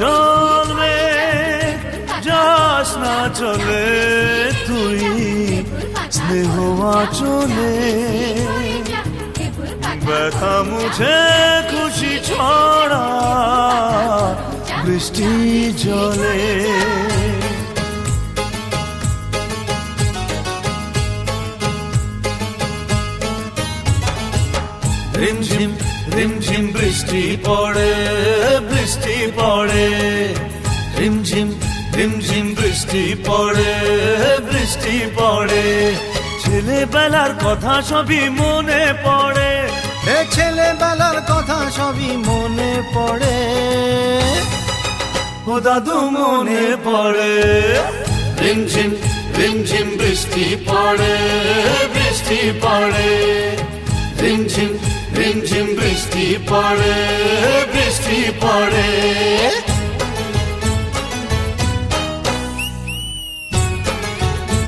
জন্মে যাস না চলে তুই স্নেহ আচলে, ব্যথা মুছে খুশি ছড়া বৃষ্টি জলে। রিমঝিম রিমঝিম বৃষ্টি পড়ে, বৃষ্টি পড়ে, রিমঝিম রিমঝিম বৃষ্টি পড়ে, বৃষ্টি পড়ে। ছেলেবেলার কথা সবই মনে পড়ে, এ ছেলেবেলার কথা সবই মনে পড়ে, ও দাদু মনে পড়ে। রিমঝিম রিমঝিম বৃষ্টি পড়ে, বৃষ্টি পড়ে, রিমঝিম রিমঝিম বৃষ্টি পড়ে, বৃষ্টি পড়ে।